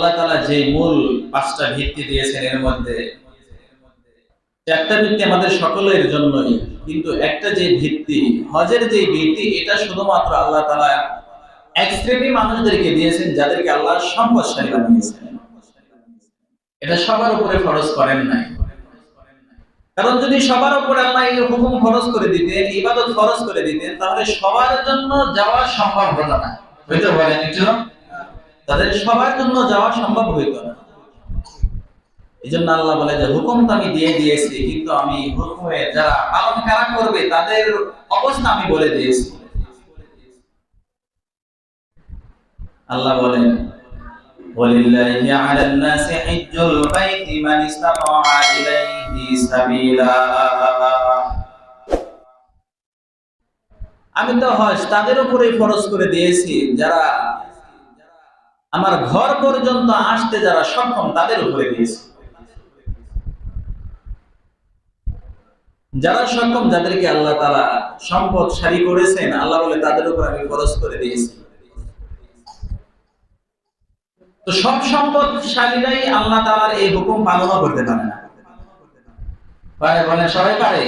আল্লাহ তাআলা যে মূল 5টা ভিত্তি দিয়েছেন এর মধ্যে 4টা ভিত্তি আমাদের সকলের জন্যই, কিন্তু একটা যে ভিত্তি হজের যে ভিত্তি এটা শুধুমাত্র আল্লাহ তাআলা এক শ্রেণীর মানুষদেরকে দিয়েছেন যাদেরকে আল্লাহ সম্পদশালী বানিয়েছেন। এটা সবার উপরে ফরজ করেন নাই। কারণ যদি সবার উপরে আল্লাহ এই হুকুম ফরজ করে দিতেন, ইবাদত ফরজ করে দিতেন, তাহলে সবার জন্য যাওয়া সম্ভব হতো না। হইতে বলেন একটু, তাদের সবার জন্য যাওয়া সম্ভব হইতো না। এজন্য আল্লাহ বলে যে হুকুম তো আমি দিয়ে দিয়েছি, কিন্তু আমি হুকুমে যারা পালন কারা করবে তাদের অবস্থা আমি বলে দিয়েছি। আল্লাহ বলেন ওয়ালিল্লাহি আলান নাসি হিজ্জুল বাইতি মান ইসতাতা ইলাইহি সাবিলা। আমি তো হজ তাদের উপরে ফরজ করে দিয়েছি যারা আমার ঘর পর্যন্ত আসতে যারা সক্ষম, তাদের উপরে দিয়েছি। যারা সক্ষম, যাদেরকে আল্লাহ তাআলা সম্পদশালী করেছেন, আল্লাহ বলে তাদের উপর আমি ফরজ করে দিয়েছি। তো সব সম্পদশালীরাই আল্লাহ তাআলার এই হুকুম পালন করতে পারে না। পারে বলেন? সবাই পারে?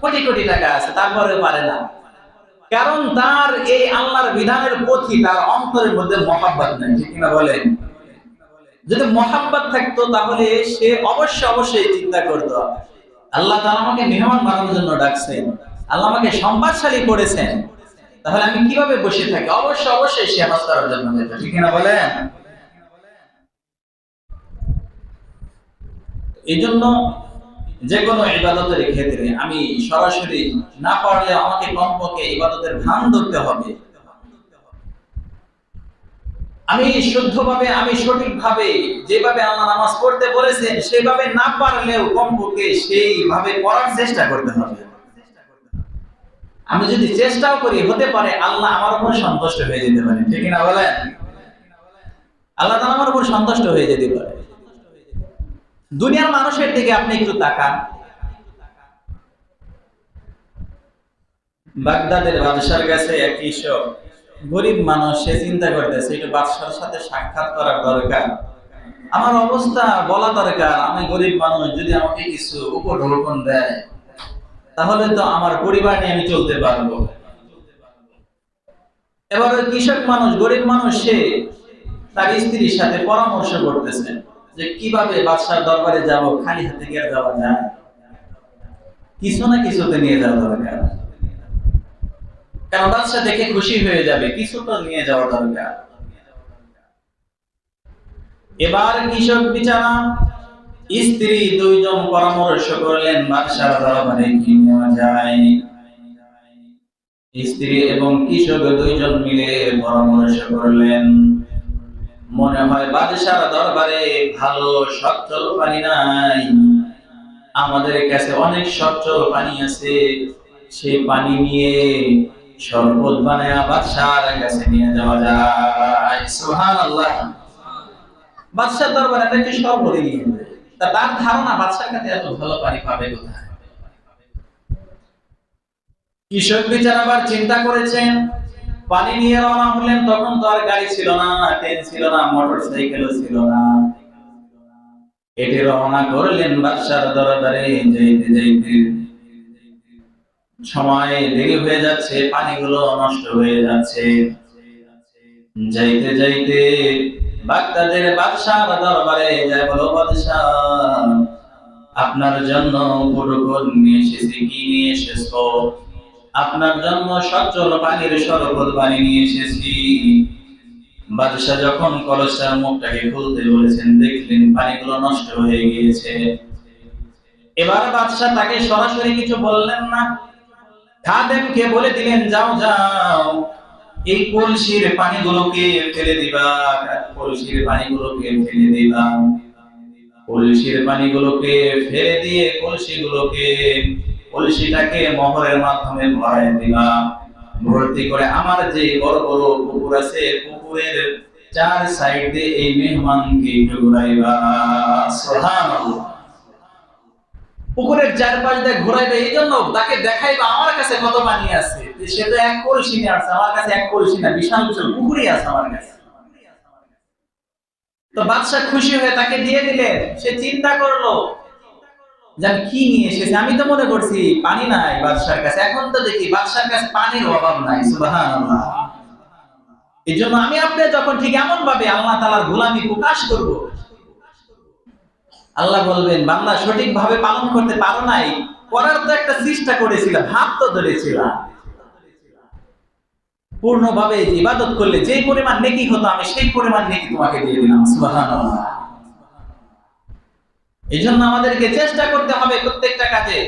কোটি কোটি টাকা আছে তারপরেও পারে না। কারণ তার এই আল্লাহর বিধানের প্রতি তার অন্তরের মধ্যে মহাব্বত নেই। ঠিক কিনা বলেন? যদি মহাব্বত থাকতো তাহলে সে অবশ্যই চিন্তা করতো, আল্লাহ তাআলা আমাকে মেহমান বানানোর জন্য ডাকছেন, আল্লাহ আমাকে সম্পদশালী করেছেন, তাহলে আমি কিভাবে বসে থাকি? অবশ্যই সে হজ করার জন্য যেত। ঠিক কিনা বলেন? এই জন্য যে কোনো ইবাদতের ক্ষেত্রে আমি সরাসরি না পারলে আমাকে কমপক্ষে ইবাদতের ভান ধরতে হবে। আমি শুদ্ধভাবে, আমি সঠিকভাবে যেভাবে আল্লাহ নামাজ পড়তে বলেছেন সেভাবে না পারলেও কমপক্ষে সেইভাবে পড়ার চেষ্টা করতে হবে। আমি যদি চেষ্টাও করি, হতে পারে আল্লাহ আমার উপর সন্তুষ্ট হয়ে যেতে পারে। ঠিক না বলেন? আল্লাহ তাআলা আমার উপর সন্তুষ্ট হয়ে যেতে পারে। দুনিয়ার মানুষের দিকে আপনি একটু তাকান। বাগদাদের বাদশার কাছে এক কৃষক, গরিব মানুষ, সে চিন্তা করতেছে একটু বাদশার সাথে সাক্ষাৎ করার দরকার, আমার অবস্থা বলা দরকার, আমি গরিব মানুষ, যদি আমাকে কিছু উপঢৌকন দেয় তাহলে তো আমার পরিবার নিয়ে আমি চলতে পারবো। এবার ওই কৃষক মানুষ, গরিব মানুষ, সে তার স্ত্রীর সাথে পরামর্শ করতেছে যে কিভাবে বাদশার দরবারে যাব, খালি হাতে কি আর যাওয়া যায়? কিছু না কিছুতে নিয়ে যাওয়া দরকার, কারণ বাদশা দেখে খুশি হয়ে যাবে, কিছু তো নিয়ে যাওয়া দরকার। এবার কৃষক বিচারা স্ত্রী দুইজন পরামর্শ করলেন বাদশার দরবারে কি নেওয়া যায়। স্ত্রী এবং কৃষক দুইজন মিলে পরামর্শ করলেন, মনে হয় বাদশার দরবারে ভালো সচ্ছল পানি নাই, আমাদের কাছে অনেক সচ্ছল পানি আছে, সেই পানি নিয়ে শরবত বানায় বাদশার কাছে নিয়ে যাওয়া যায়। সুবহানাল্লাহ। বাদশার দরবারে নাকি শরবত নিয়ে যায়, তার ধারণা বাদশার কাছে এত ভালো পানি পাবে কোথায়। কৃষক বিচার আবার চিন্তা করেছেন, পানি নিয়ে রওনা হলেন। তখন তো আর গাড়ি ছিল না, ট্রেন ছিল না, মোটর সাইকেলও ছিল না। হেঁটে রওনা করলেন বাদশার দরবারে। যাইতে যাইতে সময় দেরি হয়ে যাচ্ছে, পানিগুলো নষ্ট হয়ে যাচ্ছে। যাইতে যাইতে বাগদাদের বাদশার দরবারে যায়, বলো বাদশাহ, আপনার জন্য উপঢৌকন নিয়ে এসেছি। কি নিয়ে এসেছো? আপনার জন্য সচ্ছল পানির শরবত পানি নিয়ে এসেছি। বাদশাহ যখন কলসটার মুখটাকে খুলতে বলেছেন, দেখলেন পানিগুলো নষ্ট হয়ে গিয়েছে। এবার বাদশাহ তাকে সরাসরি কিছু বললেন না, খাদেমকে বলে দিলেন, যাও যাও এই কলসির পানিগুলোকে ফেলে দিবা, কলসির পানিগুলোকে ফেলে দিবা। কলসির পানিগুলোকে ফেলে দিয়ে কলসিটাকে মোহরের মাধ্যমে ভরায় দিবা। ভর্তি করে আমার যে বড় বড় পুকুর আছে, পুকুরের 4 সাইড দিয়ে এই মেহমানকে ঘুরাইবা। সুবহানাল্লাহ। পুকুরের চারপাশ দিয়ে ঘুরাইবা, এই জন্য তাকে দেখাইবা আমার কাছে কত পানি আছে। সে তো এক কলসি নিয়ে আসছে, আমার কাছে এক কলসি না, বিশাল বিশাল পুকুরই আছে আমার কাছে। তো বাদশা খুশি হয়ে তাকে দিয়ে দিলেন। সে চিন্তা করলো যে আমি কি নিয়ে এসেছি, আমি তো মনে করছি পানি নাই বাদশার কাছে, এখন তো দেখি বাদশার কাছে পানির অভাব নাই। সুবহানাল্লাহ। এই জন্য আমি আপনি যখন ঠিক এমন ভাবে আল্লাহ তাআলার গোলামি প্রকাশ করব, আল্লাহ বলবেন বান্দা সঠিক ভাবে পালন করতে পারো নাই, করার তো একটা চেষ্টা করেছিলাম, হাত তো ধরেছিলাম, পূর্ণভাবে ইবাদত করলে যে পরিমাণ নেকি হতো আমি সেই পরিমাণ নেকি তোমাকে দিয়ে দিলাম। সুবহানাল্লাহ। এই জন্য আমাদেরকে চেষ্টা করতে হবে প্রত্যেকটা কাজে।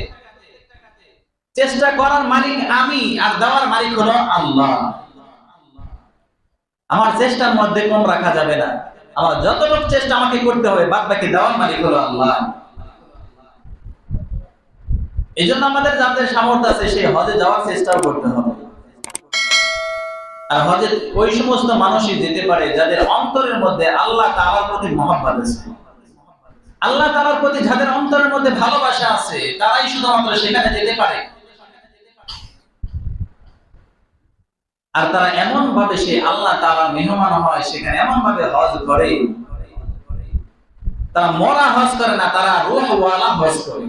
চেষ্টা করার মালিক আমি, আর দেওয়ার মালিক হলো আল্লাহ। আমার চেষ্টার মধ্যে কম রাখা যাবে না, আমার যতটুকু চেষ্টা আমাকে করতে হবে, বাদ বাকি দেওয়ার মালিক হলো আল্লাহ। এই জন্য আমাদের যাদের সামর্থ্য আছে সেই হজে যাওয়ার চেষ্টাও করতে হবে। আর হজে ওই সমস্ত মানুষই যেতে পারে যাদের অন্তরের মধ্যে আল্লাহ তাআলার প্রতি মহব্বত আছে। আল্লাহ তাআলার প্রতি যাদের অন্তরের মধ্যে ভালোবাসা আছে তারাই শুধুমাত্র সেখানে যেতে পারে। আর তারা এমন ভাবে সে আল্লাহ তাআলার মেহমান হয়, সেখানে এমন ভাবে হজ করে, তারা মরা হজ করে না, তারা রূহওয়ালা হজ করে।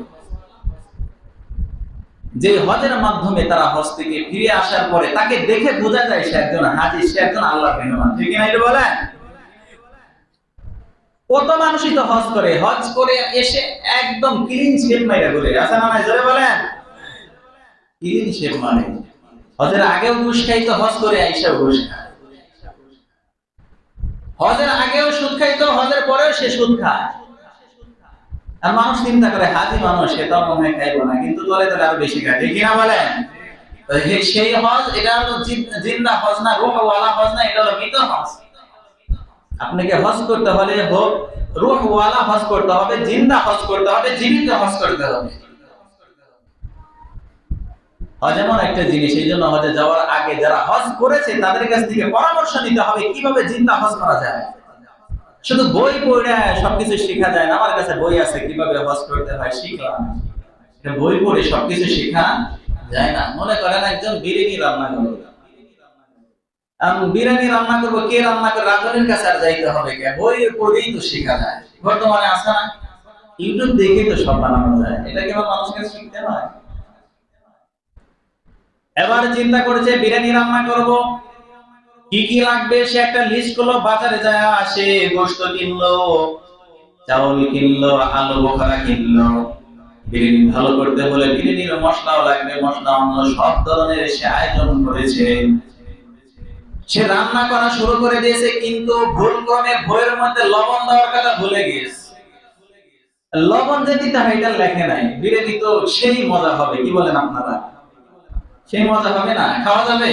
যে হজের মাধ্যমে তারা হজ থেকে ফিরে আসার পরে তাকে দেখে বোঝা যায় সে একজন হাজী, সে একজন আল্লাহর মেহমান। ঠিক না এটা বলেন? কত মানুষই তো হজ করে, হজ করে এসে একদম ক্লিন শেপ মাইরা বলে আছে না নাই, জোরে বলেন। ক্লিন শেপ মানে হজের আগেও ঘুষ খাইতো, হজ করে আইসাও ঘুষ খায়। হজের আগেও সুদ খাইতো, হজের পরেও সে সুদ খায়। আর মানুষ চিন্তা করে হাজি মানুষ, সে তো মনে হয় খাইবো না, কিন্তু তলে তলে আরো বেশি খায়। ঠিক না বলেন? সেই হজ, এটা হলো জিন্দা হজ না, রূহওয়ালা হজ না, এটা হলো মৃত হজ। আপনাকে হজ করতে হলে রূহওয়ালা হজ করতে হবে, জিন্দা হজ করতে হবে, জীবিত হজ করতে হবে। হজ এমন একটা জিনিস, এই জন্য হজে যাওয়ার আগে যারা হজ করেছে তাদের কাছ থেকে পরামর্শ নিতে হবে কিভাবে জিন্দা হজ করা যায়। শুধু বই পড়ে সবকিছু শেখা যায় না। আমার কাছে বই আছে কিভাবে হজ করতে হয়, শিখলাম। বই পড়ে সবকিছু শেখা যায় না। মনে করেন একজন বিরিয়ানি রান্না করবে, বিরিয়ানি রান্না করবো, কে রান্না করে রাঁধুনির কাছে আর যাইতে হবে কে? বই পড়েই তো শেখা যায়। বর্তমানে আছে না, ইউটিউব দেখেই তো সব বানানো যায়। এটা কেবল মানুষকে শিখতে হয়। এবার চিন্তা করেছে বিরিয়ানি রান্না করব, কি কি লাগবে সে একটা লিস্ট করলো, বাজারে যায় আসে গোশত কিনলো, চাউল কিনলো, আলু বোখারা কিনলো। বিরিয়ানি ভালো করতে হলে বিরিয়ানির মশলাও লাগবে, মশলা অন্য সব ধরনের সে আয়োজন করেছে। সে রান্না করা শুরু করে দিয়েছে, কিন্তু ভুলক্রমে বইয়ের মধ্যে লবণ দেওয়ার কথা ভুলে গিয়েছে। লবণ যে দিতে হয় এটা লেখে নাই। বিরিয়ানি তো সেই মজা হবে, কি বলেন আপনারা? সেই মজা হবে না? খাওয়া যাবে?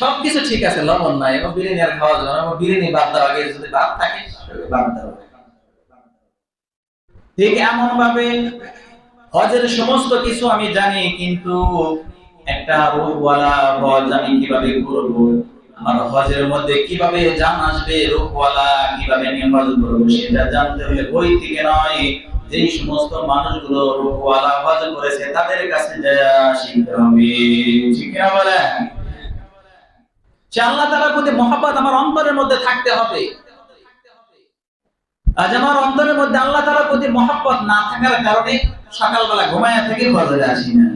সবকিছু ঠিক আছে, লবণ নাই, এবং বিরিয়ানি আর খাওয়া যাবে না। বিরিয়ানি বাদ দেওয়া আগে যদি বাদ থাকে বাদ দেওয়া। ঠিক এমন ভাবে হজের সমস্ত কিছু আমি জানি, কিন্তু একটা রূহওয়ালা হজ আমি কিভাবে করব, আমার হজের মধ্যে কিভাবে জান আসবে, রূহওয়ালা কিভাবে আমি হজ করব, সেটা জানতে হলে বই থেকে নয়, যেই সমস্ত মানুষগুলো রূহওয়ালা হজ করেছে তাদের কাছে যাওয়া শিখতে হবে। ঠিক না বলেন? সে আল্লাহ তাআলার প্রতি মহব্বত আমার অন্তরের মধ্যে থাকতে হবে। আজ আমার অন্তরের মধ্যে আল্লাহ তাআলার প্রতি মহব্বত না থাকার কারণে সকালবেলা ঘুমায়া থেকে ফজরে আসি না।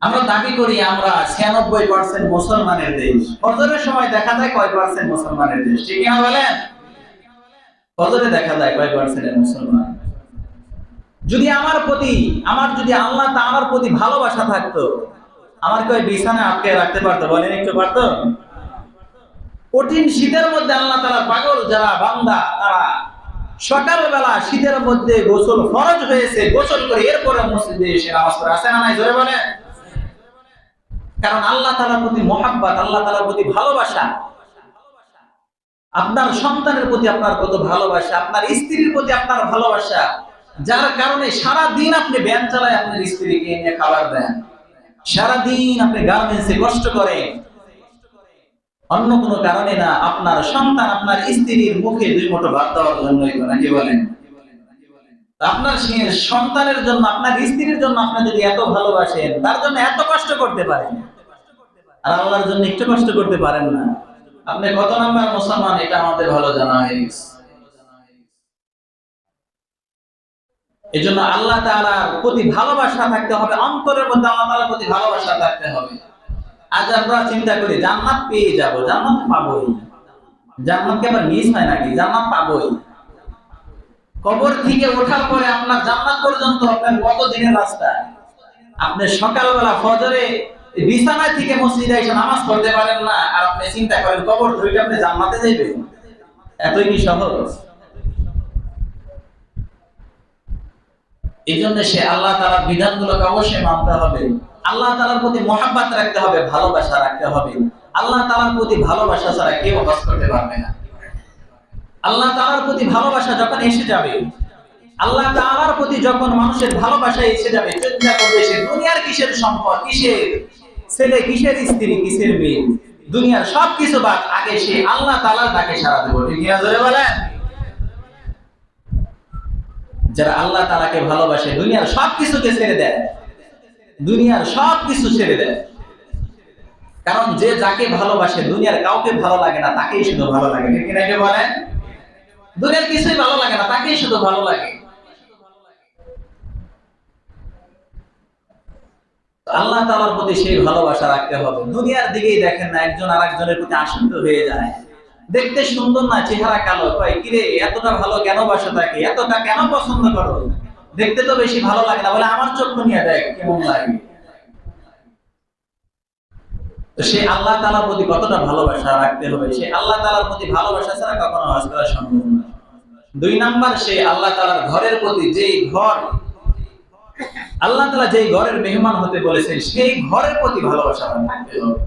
আমরা দাবি করি আমরা 96% মুসলমানের দেশ, ফজরের সময় দেখা যায় কয় পার্সেন্ট মুসলমানের দেশ। ঠিক না বলেন? ফজরে দেখা যায় কয় পার্সেন্ট মুসলমান। যদি আমার যদি আল্লাহ তাআলার প্রতি ভালোবাসা থাকতো, আমার কয় বিছানায় আটকে রাখতে পারতো? বলেন একটু পারতো? কঠিন শীতের মধ্যে আল্লাহ তাআলার পাগল যারা বান্দা, তারা সকালবেলা শীতের মধ্যে গোসল ফরজ হয়েছে, গোসল করে এরপরে মসজিদে এসে নামাজ পড়ে। আছে না নাই? জোরে বলেন। কারণ আল্লাহ তাআলার প্রতি মহব্বত, আল্লাহ তাআলার প্রতি ভালোবাসা। আপনার সন্তানের প্রতি আপনার কত ভালোবাসা, আপনার স্ত্রীর প্রতি আপনার ভালোবাসা, যার কারণে সারা দিন আপনি ভ্যান চালায় আপনার স্ত্রীকে এনে খাবার দেন, সারা দিন আপনি গার্মেন্টসে কষ্ট করেন, অন্য কোনো কারণে না। আপনার সন্তান, আপনার স্ত্রীর মুখে দুই মুঠো ভাত দেওয়ার জন্যই তো, নাকি বলেন? আপনার সন্তানের জন্য, আপনার স্ত্রীর জন্য আপনি যদি এত ভালোবাসেন, তার জন্য এত কষ্ট করতে পারেন, আর আল্লাহর জন্য একটু কষ্ট করতে পারেন না, আপনি কত নাম্বার মুসলমান এটা আমাদের ভালো জানা হয়ে গেছে। এজন্য আল্লাহ তাআলার প্রতি ভালোবাসা থাকতে হবে, অন্তরের মধ্যে আল্লাহ তাআলার প্রতি ভালোবাসা থাকতে হবে। আজ আমরা চিন্তা করি জান্নাত পেয়ে যাব, জান্নাত পাবোই, জান্নাত কি আবার মিস হয় নাকি? জান্নাত পাবোই। কবর থেকে ওঠার পরে আপনার জান্নাত পর্যন্ত আপনার কত দিনের রাস্তা? আপনি সকালবেলা ফজরে বিছানা থেকে মসজিদে এসে নামাজ পড়তে পারেন না, আর আপনি চিন্তা করেন কবর ধরে আপনি জান্নাতে যাবেন? এতই কি সহজ? এই জন্য সে আল্লাহ তাআলার বিধানগুলোকে অবশ্যই মানতে হবে, আল্লাহ তাআলার প্রতি মহব্বত রাখতে হবে, ভালোবাসা রাখতে হবে। আল্লাহ তাআলার প্রতি ভালোবাসা ছাড়া কেউ হজ করতে পারবে না। আল্লাহ তাআলার প্রতি ভালোবাসা যখন এসে যাবে, আল্লাহ তাআলার প্রতি যখন মানুষের ভালোবাসা এসে যাবে, চিন্তা করবে সে দুনিয়ার কিসের সম্পদ, কিসের ছেলে, কিসের স্ত্রী, কিসের মেয়ে, দুনিয়ার সবকিছু বাদ, আগে সে আল্লাহ তাআলার ডাকে সাড়া দেব। ঠিক না? জোরে বলেন। যারা আল্লাহ তাআলাকে ভালোবাসে দুনিয়ার সবকিছুকে ছেড়ে দেয়, দুনিয়ার সবকিছু ছেড়ে দেয়। কারণ যে যাকে ভালোবাসে দুনিয়ার কাউকে ভালো লাগে না, তাকেই শুধু ভালো লাগে। ঠিক না? কে বলেন? দুনিয়ার কিছুই ভালো লাগে না, তাকেই শুধু ভালো লাগে। আল্লাহ তাআলার প্রতি সেই ভালোবাসা রাখতে হবে। দুনিয়ার দিকেই দেখেন না, একজন আরেকজনের প্রতি আসক্ত হয়ে যায়। দেখতে সুন্দর না, চেহারা কালো, কয় কিরে এতটা ভালো কেন বাসো তাকে, এতটা কেন পছন্দ করো? দেখতে তো বেশি ভালো লাগে না, বলে আমার চক্ষু নিয়ে দেখ কেমন লাগে। তো সে আল্লাহ তাআলার প্রতি কতটা ভালোবাসা রাখতে হবে, সে আল্লাহ তাআলার প্রতি ভালোবাসা ছাড়া কখনো হজ করা সম্ভব না। 2 নাম্বার, সে আল্লাহ তাআলার ঘরের প্রতি, যেই ঘর আল্লাহ তাআলা যেই ঘরের মেহমান হতে বলেছেন, সেই ঘরের প্রতি ভালোবাসা রাখতে হবে।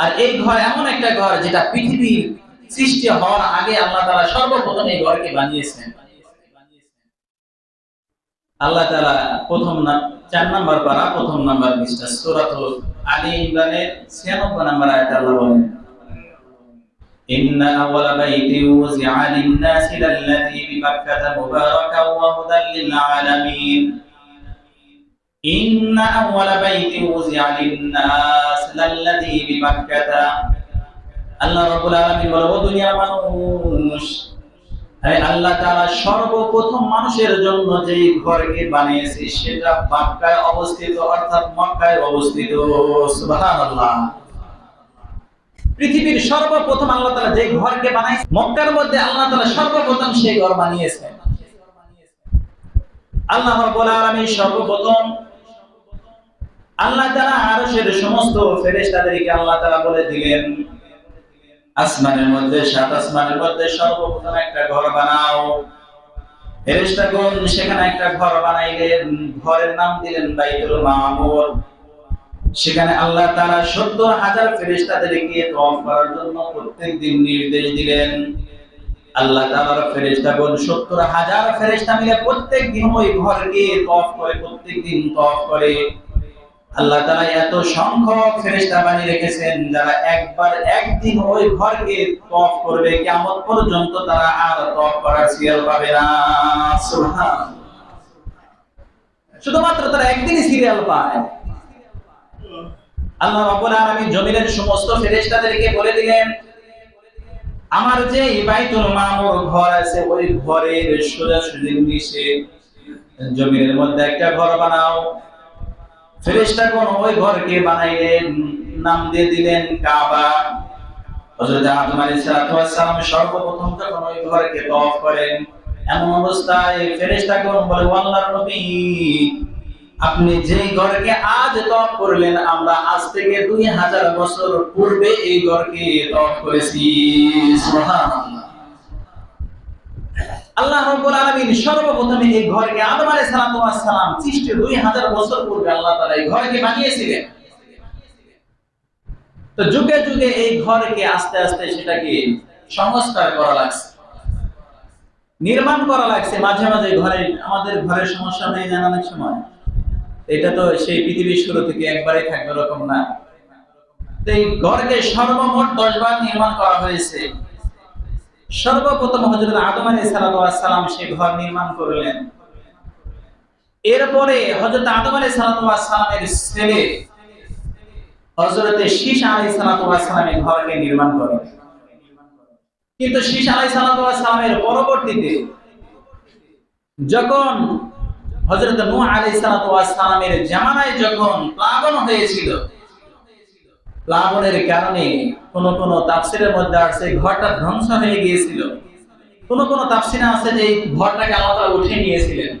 আর এই ঘর এমন একটা ঘর যেটা পৃথিবীর সৃষ্টি হওয়ার আগে আল্লাহ তাআলা সর্বপ্রথম এই ঘরকে বানিয়েছেন। আল্লাহ তাআলা 4 নাম্বার পারা 1 নাম্বার পৃষ্ঠা সূরাতুল আলী ইমরানের 96 নাম্বার আয়াতে আল্লাহ বলেন, ইন্না আওয়ালা বাইতিন ওয়াজিআ লিন-নাসি লাল্লাযী বিবাক্কাতা মুবারাকান ওয়া হুদাল লিল আলামিন। ইন্না আওয়ালা বাইতিন ওয়াজিআ লিন-নাস লাল্লাযী বিবাক্কাতা। আল্লাহ রাব্বুল আলামিন বলে, ও দুনিয়ার মানুষ, আল্লাহ তাআলা সর্বপ্রথম মানুষের জন্য যেই ঘরকে বানিয়েছে সেটা মক্কায় অবস্থিত, অর্থাৎ মক্কায় অবস্থিত। সুবহানাল্লাহ। পৃথিবীর সর্বপ্রথম আল্লাহ তাআলা যে ঘরকে বানাইছে মক্কার মধ্যে, আল্লাহ তাআলা সর্বপ্রথম সেই ঘর বানিয়েছেন। আল্লাহ রাব্বুল আলামিন সর্বপ্রথম আল্লাহ তাআলা আরশের সমস্ত ফেরেশতাদেরকে আল্লাহ তাআলা বলে দিলেন, আসমানের মধ্যে, 7 আসমানের মধ্যে সর্বপ্রথম একটা ঘর বানাও। ফেরেশতাগণ সেখানে একটা ঘর বানাইলেন, ঘরের নাম দিলেন বাইতুল মামুর। সেখানে আল্লাহ তাআলা 70,000 ফেরেশতাদেরকে তওয়াফ করার জন্য প্রত্যেকদিন নির্দেশ দিলেন। আল্লাহ তাআলার ফেরেশতাগণ 70,000 ফেরেশতা মিলে প্রত্যেকদিন ওই ঘরকে তওয়াফ করে, প্রত্যেকদিন তওয়াফ করে। আল্লাহ তাআলা এত সংখ্যক ফেরেশতা বানিয়ে রেখেছেন, যারা একদিন ওই ঘরকে তওয়াফ করবে, কিয়ামত পর্যন্ত তারা আর তওয়াফ করার সিরিয়াল পাবে না। সুবহানাল্লাহ। শুধুমাত্র তারা একদিনই সিরিয়াল পায়। আল্লাহ রাব্বুল আলামিন জমিনের সমস্ত ফেরেশতাদেরকে বলে দিলেন, আমার যে বাইতুল মামুর ঘর আছে, ওই ঘরের সোজাসুজি নিচে জমিনের মধ্যে একটা ঘর বানাও। ফেরেশতাগণ ওই ঘরকে বানাইলেন, নাম দিয়ে দিলেন কাবা। হযরত আদম আলাইহিস সালাম সর্বপ্রথম যখন ওই ঘরকে তওয়াফ করেন, এমন অবস্থায় ফেরেশতাগণ বলে, আল্লাহর নবী, আপনি যেই ঘরকে আজ তওয়াফ করলেন, আমরা আজ থেকে 2000 বছর পূর্বে এই ঘরকে তওয়াফ করেছি। সুবহানাল্লাহ। আল্লাহ রাব্বুল আলামিন সর্বপ্রথম এই ঘরকে আদম আলাইহিস সালাম সৃষ্টির 2000 বছর পূর্বে আল্লাহ তাআলা এই ঘরকে বানিয়েছিলেন। তো যুগে যুগে এই ঘরকে আস্তে আস্তে সেটাকে সংস্কার করা লাগছে, নির্মাণ করা লাগছে। মাঝে মাঝে ঘরে, আমাদের ঘরের সমস্যা হয়ে যায় অনেক সময়। এটা তো সেই পৃথিবীর শুরু থেকে একবারই থাকবে এরকম না। তো এই ঘরকে সর্বমোট 10 বার নির্মাণ করা হয়েছে। সর্বপ্রথম হযরত আদম আলাইহিস সালাম সেই ঘর নির্মাণ করলেন। এরপরে হযরত আদম আলাইহিস সালামের ছেলে হযরত শীশ আলাইহিস সালামের ঘরকে নির্মাণ করেন। কিন্তু শীশ আলাইহিস সালামের পরবর্তীতে যখন হযরত নূহ আলাইহিস সালাতু ওয়াস সালামের জামানায় যখন প্লাবন হয়েছিল, প্লাবনের কারণে কোন কোন তাফসীরের মধ্যে আছে ঘরটা ধ্বংস হয়ে গিয়েছিল, কোন কোন তাফসীরে আছে যে এই ঘরটাকে আল্লাহ তাআলা উঠিয়ে নিয়েছিলেন।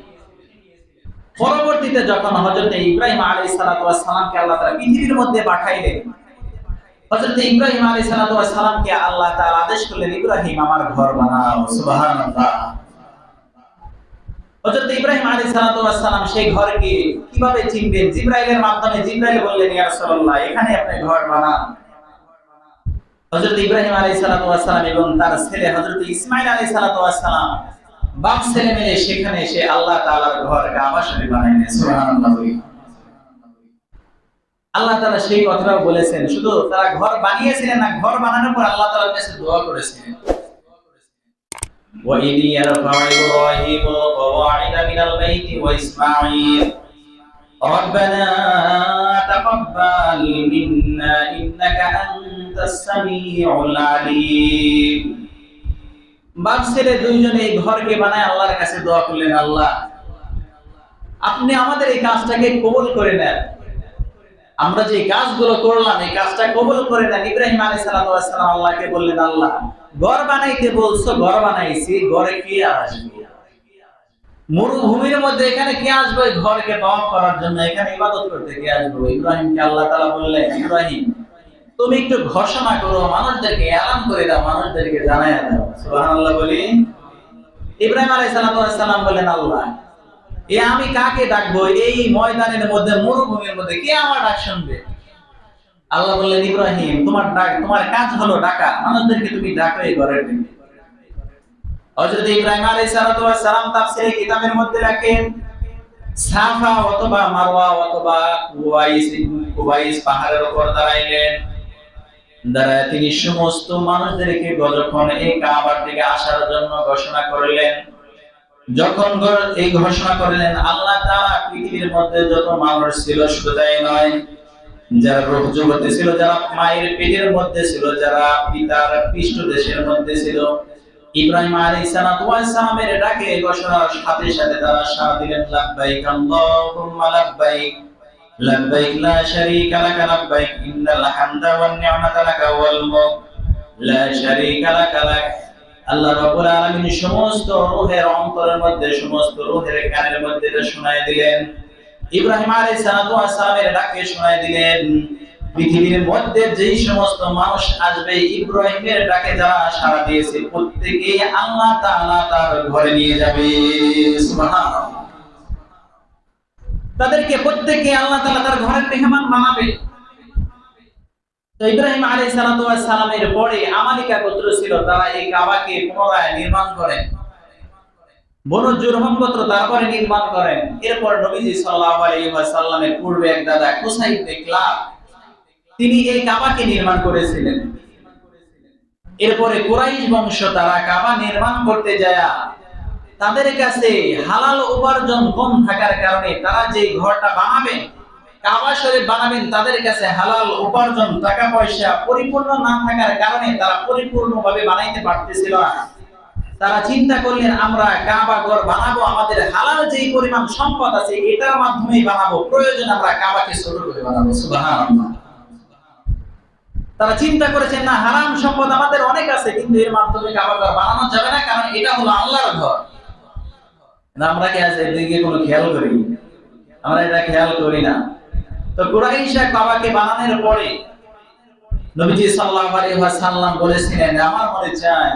পরবর্তীতে যখন হযরত ইব্রাহিম আলাইহিস সালাতু ওয়াস সালামকে আল্লাহ তাআলা পৃথিবীর মধ্যে পাঠাইলেন, হযরত ইব্রাহিম আলাইহিস সালাতু ওয়াস সালামকে আল্লাহ তাআলা আদেশ করলেন, ইব্রাহিম আমার ঘর বানাও। সুবহানাল্লাহ। হযরত ইব্রাহিম আলাইহিস সালাতু ওয়াস সালাম সেই ঘরকে কিভাবে চিনবেন? জিবরাইলের মাধ্যমে জিবরাইল বললেন, ইয়া রাসূলুল্লাহ এখানে আপনি ঘর বানান। হযরত ইব্রাহিম আলাইহিস সালাতু ওয়াস সালাম এবং তার ছেলে হযরত ইসমাঈল আলাইহিস সালাতু ওয়াস সালাম বাপ ছেলে মিলে সেখানে সে আল্লাহ তাআলার ঘর কাবা শরীফ বানাইলেন। সুবহানাল্লাহ। আল্লাহ তাআলা সেই কথাটাও বলেছেন, শুধু তারা ঘর বানিয়েছিলেন না, ঘর বানানোর পর আল্লাহ তাআলার কাছে দোয়া করেছিলেন। وَإِذْ يَرْفَعُ إِبْرَاهِيمُ الْقَوَاعِدَ مِنَ الْبَيْتِ وَإِسْمَاعِيلُ رَبَّنَا تَقَبَّلْ مِنَّا إِنَّكَ أَنْتَ السَّمِيعُ الْعَلِيمُ। বাপ ছেলে দুইজনে এই ঘরকে বানায় আল্লাহর কাছে দোয়া করলেন, আল্লাহ আপনি আমাদের এই কাজটাকে কবুল করে নেন, আমরা যে কাজগুলো করলাম এই কাজটা কবুল করে নেন। ইব্রাহিম আলাইহিস সালাতু ওয়াস সালাম আল্লাহকে বললেন, আল্লাহ ঘর বানাইতে বলছো, ঘর বানাইছি, ঘরে কে আসবে? মরুভূমির মধ্যে এখানে কে আসবে ঘরকে তওয়াফ করার জন্য? এখানে ইবাদত করতে কে আসবে? ইব্রাহিমকে আল্লাহ তাআলা বললেন, ইব্রাহিম তুমি একটু ঘোষণা করো, মানুষদেরকে এলান করে দাও, মানুষদেরকে জানায় দাও। সুবহানাল্লাহ বলি। ইব্রাহিম আলাইহিস সালাতু ওয়াস সালাম বললেন, আল্লাহ আমি কাকে ডাকবো? এই ময়দানের মধ্যে, মরুভূমির মধ্যে কে আমার ডাক শুনবে? আল্লাহ বললেন, ইব্রাহিম তোমার কাজ হলো ডাকা, মানুষদেরকে তুমি ডাকো এই ঘরের দিকে। হযরত ইব্রাহিম আলাইহিস সালাতু ওয়াস সালাম তাফসীরে কিতাবের মধ্যে লেখেন, সাফা অথবা মারওয়া অথবা কুবাইস পাহাড়ের উপর দাঁড়াইলেন, দাঁড়ায় তিনি সমস্ত মানুষদেরকে যখন এই কাবার দিকে আসার জন্য ঘোষণা করলেন, যখন এই ঘোষণা করলেন, আল্লাহ তাআলা পৃথিবীর মধ্যে যত মানুষ ছিল শুধু তাই নয়, যারা রূহ জগতে ছিল, যারা মায়ের পেটের মধ্যে ছিল, যারা পিতার পৃষ্ঠদেশের মধ্যে ছিল, ইব্রাহিম আলাইহিস সালাতু ওয়াস সালামের ডাকে ঘোষণার সাথে সাথে তারা সাড়া দিলেন, লাব্বাইক আল্লাহুম্মা লাব্বাইক লাব্বাইক লা শারীকা লাকা লাব্বাইক ইন্নাল হামদা ওয়ান নি'মাতা লাকা ওয়াল মুলক লা শারীকা লাকা লাক। আল্লাহ রাব্বুল আলামিন সমস্ত রূহের অন্তরের মধ্যে, সমস্ত রূহের কানের মধ্যে শোনায় দিলেন, ইব্রাহিম আলাইহিস সালাতু ওয়াস সালামের ডাকে শোনায় দিলেন, পৃথিবীর মধ্যে যেই সমস্ত মানুষ আসবে ইব্রাহিমের ডাকে যারা সাড়া দিয়েছে প্রত্যেককে আল্লাহ তাআলা তার ঘরে নিয়ে যাবে। সুবহানাল্লাহ। তাদেরকে প্রত্যেককে আল্লাহ তাআলা তার ঘরের মেহমান বানাবে। তো ইব্রাহিম আলাইহিস সালাতু ওয়াস সালামের পরে আমালিকা গোত্র ছিল, তারা এই কাবাকে পুনরায় নির্মাণ করেন। বনু জুরহুম গোত্র তারপরে নির্মাণ করেন। এরপর নবীজি সাল্লাল্লাহু আলাইহি ওয়াসাল্লামের পূর্বে এক দাদা কুসাই ইবনে কিলাব, তিনি এই কাবাকে নির্মাণ করেছিলেন। এরপরে কুরাইশ বংশ তারা কাবা নির্মাণ করতে যায়, তাদের কাছে হালাল উপার্জন কম থাকার কারণে তারা যে ঘরটা বানাবেন, কাবা শরীফ বানাবেন, তাদের কাছে হালাল উপার্জন টাকা পয়সা পরিপূর্ণ না থাকার কারণে তারা পরিপূর্ণভাবে বানাইতে পারতেছিল না। তারা চিন্তা করলেন, আমরা কাবা ঘর বানাবো, আমাদের হালাল যেই পরিমাণ সম্পদ আছে এটার মাধ্যমেই বানাবো, প্রয়োজন আমরা কাবাকে ছোট করে বানাবো। সুবহানাল্লাহ। তারা চিন্তা করেছেন, না হারাম সম্পদ আমাদের অনেক আছে, কিন্তু এর মাধ্যমে কাবা ঘর বানানো যাবে না, কারণ এটা হলো আল্লাহর ঘর। আমরা কি আজ এদিকে কোনো খেয়াল করি? আমরা এটা খেয়াল করি না। তো কুরাইশরা কাবাকে বানানোর পরে নবীজি সাল্লাল্লাহু আলাইহি ওয়াসাল্লাম বলেছিলেন, আমার মনে চায়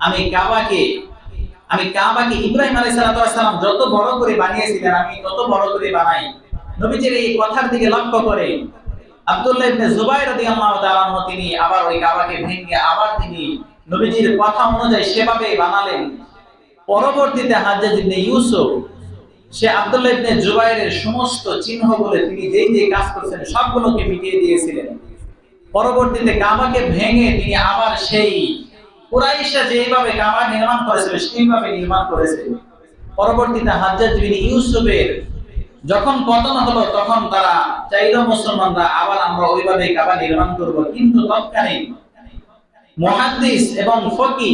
আমি কাবাকে ইব্রাহিম আলাইহিস সালাম যত বড় করে বানিয়েছিলেন আমি তত বড় করে বানাই। নবীজির এই কথার দিকে লক্ষ্য করে আব্দুল্লাহ ইবনে জুবাইর রাদিয়াল্লাহু তাআলা আনহু তিনি আবার ওই কাবাকে ভেঙে আবার তিনি নবীজির কথা অনুযায়ী সেভাবে বানালেন। পরবর্তীতে হাজ্জাজ ইবনে ইউসুফ সে আব্দুল্লাহ ইবনে জুবাইরের সমস্ত চিহ্নগুলো তিনি যেই কাজ করেছেন সবগুলোকে মিটিয়ে দিয়েছিলেন। পরবর্তীতে কাবাকে ভেঙে তিনি আবার সেই কুরাইশরা যেভাবে কাবা নির্মাণ করেছিল সেইভাবে নির্মাণ করেছে। পরবর্তীতে হাজ্জাজ বিন ইউসুফের যখন পতন হলো তখন তারা চাইল মুসলমানরা আবার আমরা ওইভাবে কাবা নির্মাণ করব, কিন্তু তৎকালীন মুহাদ্দিস এবং ফকি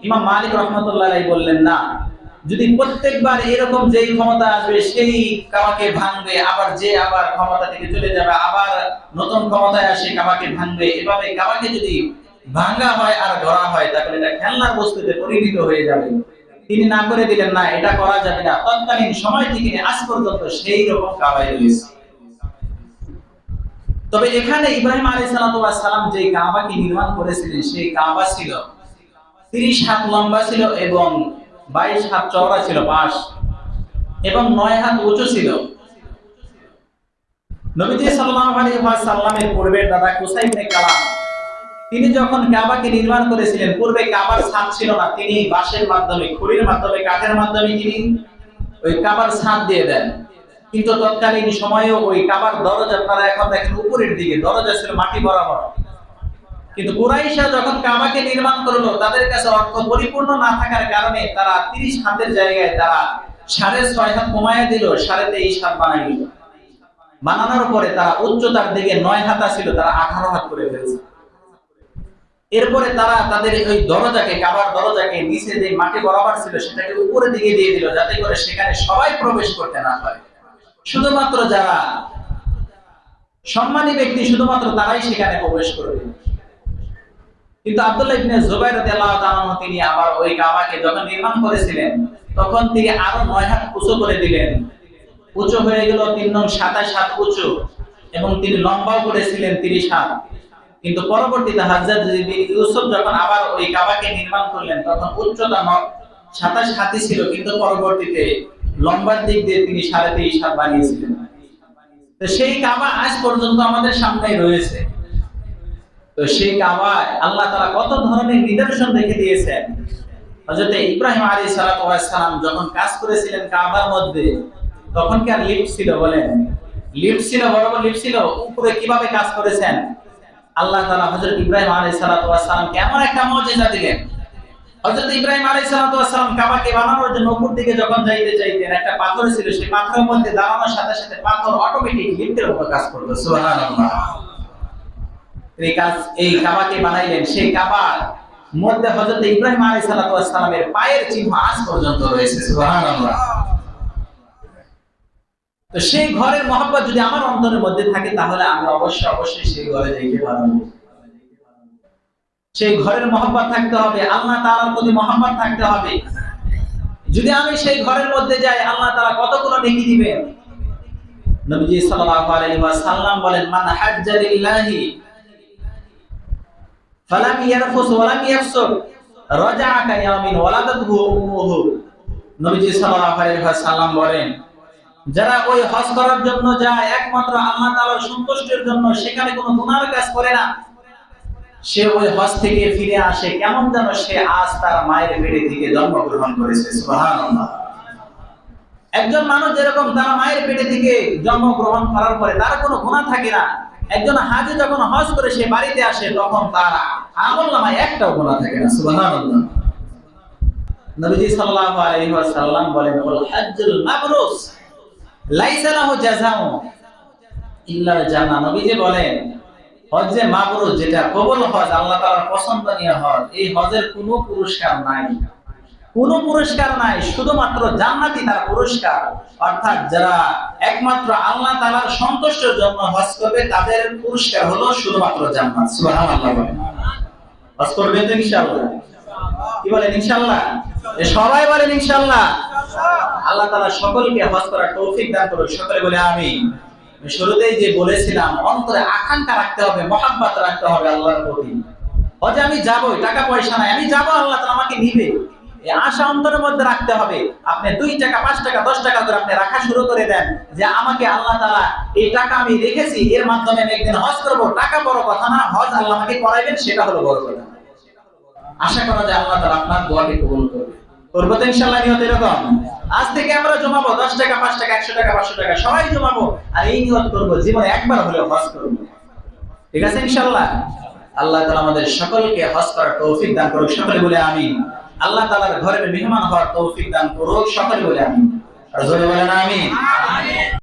ইমাম মালিক রাহমাতুল্লাহ আলাইহি বললেন, না, যদি প্রত্যেকবার এরকম যেই ক্ষমতা আসবে সেই কাবাকে ভাঙবে, আবার যে আবার ক্ষমতা থেকে চলে যাবে, আবার নতুন ক্ষমতায় আসে কাবাকে ভাঙবে, এভাবে কাবাকে যদি ভাঙা হয় আর গড়া হয় তাহলে এটা খেলনার বস্তুতে পরিণত হয়ে যাবে। তিনি না করে দিলেন, না এটা করা যাবে না। তৎকালীন সময় থেকে আজ পর্যন্ত সেই রকম কাবায় রয়েছে। তবে এখানে ইব্রাহিম আলাইহিস সালাম যে কাবাকে নির্মাণ করেছিলেন সেই কাবা ছিল 30 হাত লম্বা ছিল এবং 22 হাত চওড়া ছিল পাশ, এবং 9 হাত উঁচু ছিল। নবীজি সাল্লাল্লাহু আলাইহি ওয়াসাল্লামের পূর্বের দাদা কুসাই ইবনে কালাম তিনি যখন কাবাকে নির্মাণ করেছিলেন, পূর্বে কাবার ছাদ ছিল না, তিনি বাঁশের মাধ্যমে, খড়ির মাধ্যমে, কাঠের মাধ্যমে তিনি ওই কাবার ছাদ দিয়ে দেন। কিন্তু তৎকালীন সময়েও ওই কাবার দরজা, আপনারা এখন দেখেন উপরের দিকে দরজা ছিল মাটি বরাবর। কিন্তু কুরাইশা যখন কাবাকে নির্মাণ করলো, তাদের কাছে অর্থ পরিপূর্ণ না থাকার কারণে তারা 30 হাতের জায়গায় তারা 6.5 হাত কমায় দিল, 23.5 হাত বানাই দিল। বানানোর পরে তারা উচ্চতার দিকে 9 হাত ছিল, তারা 18 হাত করে ফেলেছে। এরপরে তারা তাদের ওই দরজাকে, কাবার দরজাকে নিচে যে মাটি বরাবর ছিল সেটাকে উপরের দিকে দিয়ে দিল, যাতে করে সেখানে সবাই প্রবেশ করতে না পারে, শুধুমাত্র যারা সম্মানী ব্যক্তি শুধুমাত্র তারাই সেখানে প্রবেশ করবে। কিন্তু আব্দুল্লাহ ইবনে জুবাইর রাদিয়াল্লাহু তাআলা তিনি আবার ওই কাবাকে যখন নির্মাণ করেছিলেন তখন তিনি আরো 9 হাত উঁচু করে দিলেন। উঁচু হয়ে গেল 3 নং 27 হাত উঁচু, এবং তিনি লম্বাও করেছিলেন 30 হাত। কিন্তু পরবর্তীতে হযরত ইউসুফ যখন আবার ওই কাবাকে নির্মাণ করলেন তখন উচ্চতা 27 হাতই ছিল, কিন্তু পরবর্তীতে লম্বার দিক দিয়ে তিনি 23.5 হাত বানিয়েছিলেন। তো সেই কাবা আজ পর্যন্ত আমাদের সামনেই রয়েছে। তো সেই কাবায় আল্লাহ তাআলা কত ধরনের নিদর্শন রেখে দিয়েছেন। হযরত ইব্রাহিম আলাইহিস সালাম যখন কাজ করেছিলেন কাবার মধ্যে, তখন কি আর লিফট ছিল? বলেন, লিফট ছিল? বরাবর লিফট ছিল? উপরে কিভাবে কাজ করেছেন আল্লাহ তাআলা হযরত ইব্রাহিম আলাইহিস সালামকে এমন একটা মুজিজা দিলেন। হযরত ইব্রাহিম আলাইহিস সালাম কাবাকে বানানোর জন্য উপর দিকে যখন যাইতে চাইতেন, একটা পাথর ছিল, সেই পাথরের মধ্যে দাঁড়ানোর সাথে সাথে পাথর অটোমেটিক লিফটের মতো কাজ করতো। সুবহানাল্লাহ। এই কাবাকে বানাইলেন, সেই কাবার মধ্যে হযরত ইব্রাহিম আলাইহিস সালামের পায়ের চিহ্ন আজ পর্যন্ত রয়েছে। সুবহানাল্লাহ। তো সেই ঘরের মহব্বত যদি আমার অন্তরের মধ্যে থাকে তাহলে আমি অবশ্যই সেই ঘরে যাইতে পারবো। সেই ঘরের মহব্বত থাকতে হবে, আল্লাহ তাআলার প্রতি মহব্বত থাকতে হবে। যদি আমি সেই ঘরের মধ্যে যাই, আল্লাহ তাআলা কতগুলো নেকি দিবেন। নবীজি সাল্লাল্লাহু আলাইহি ওয়াসাল্লাম বলেন, মান হাজ্জা লিল্লাহি ফালাম ইয়ারফুস ওয়ালাম ইয়াফসুক রাজাআ কায়ামিন ওয়ালাদাতহু উম্মুহু। নবীজি সাল্লাল্লাহু আলাইহি ওয়াসাল্লাম বলেন, যারা ওই হজ করার জন্য যায় একমাত্র আল্লাহ তাআলার সন্তুষ্টির জন্য, সেখানে কোনো গুনাহের কাজ করে না, সে ওই হজ থেকে ফিরে আসে কেমন যেন সে আজ তার মায়ের পেটে থেকে জন্মগ্রহণ করেছে। সুবহানাল্লাহ। একজন মানুষ যেরকম তার মায়ের পেটে থেকে জন্মগ্রহণ করার পরে তার কোনো গুনাহ থাকে না, একজন হাজী যখন হজ করে সে বাড়িতে আসে তখন তার আমলনামায় একটাও গুনাহ থাকে না। সুবহানাল্লাহ। নবীজি সাল্লাল্লাহু আলাইহি ওয়াসাল্লাম বলেন, ওয়াল হজ্জুল মাবরুর লাইসা লাহু জাযাউ ইল্লাল জান্নাহ। নবীজি বলেন, হজ্জে মাবরুর, যেটা কবুল হজ, আল্লাহ তাআলার পছন্দনীয় হজ, এই হজের কোনো পুরস্কার নাই, কোনো পুরস্কার নাই, শুধুমাত্র জান্নাতই তার পুরস্কার। অর্থাৎ যারা একমাত্র আল্লাহ তাআলার সন্তুষ্টির জন্য হজ করবে তাদের পুরস্কার হলো শুধুমাত্র জান্নাত। সুবহানাল্লাহ। হজ করবেন তো ইনশাআল্লাহ? কি বলেন ইনশাআল্লাহ? সবাই বলেন ইনশাআল্লাহ। আল্লাহ তাআলা সকলকে হজ করার তৌফিক দান করুন। সকলে বলে আমিন। শুরুতেই যে বলেছিলাম, অন্তরে আকাঙ্ক্ষা রাখতে হবে, মহব্বত রাখতে হবে আল্লাহর প্রতি। হজে আমি যাবই, টাকা পয়সা নাই, আমি যাব, আল্লাহ তাআলা আমাকে নিবে, এই আশা অন্তরের মধ্যে রাখতে হবে। আপনি 2 টাকা 5 টাকা 10 টাকা করে আপনি রাখা শুরু করে দেন, যে আমাকে আল্লাহ তাআলা এই টাকা আমি রেখেছি, এর মাধ্যমে আমি একদিন হজ করব। টাকা বড় কথা না, হজ আল্লাহ আমাকে করাইবেন সেটা হলো বড় কথা। আশা করা যায় আল্লাহ তাআলা আপনার দোয়াকে কবুল করবে। করব তো ইনশাআল্লাহ? নিয়ত এরকম। আজ থেকে আমরা জমাবো 10 টাকা 5 টাকা 100 টাকা 500 টাকা সবাই জমাবো, আর এই নিয়ত করব জীবনে একবার হলেও হজ করব। ঠিক আছে ইনশাআল্লাহ? আল্লাহ তাআলা আমাদের সকলকে হজ করার তৌফিক দান করুক। সকলে বলে আমিন। আল্লাহ তাআলার ঘরের মেহমান হওয়ার তৌফিক দান করুক। সকলে বলে আমিন। আর জোরে বলেন আমিন।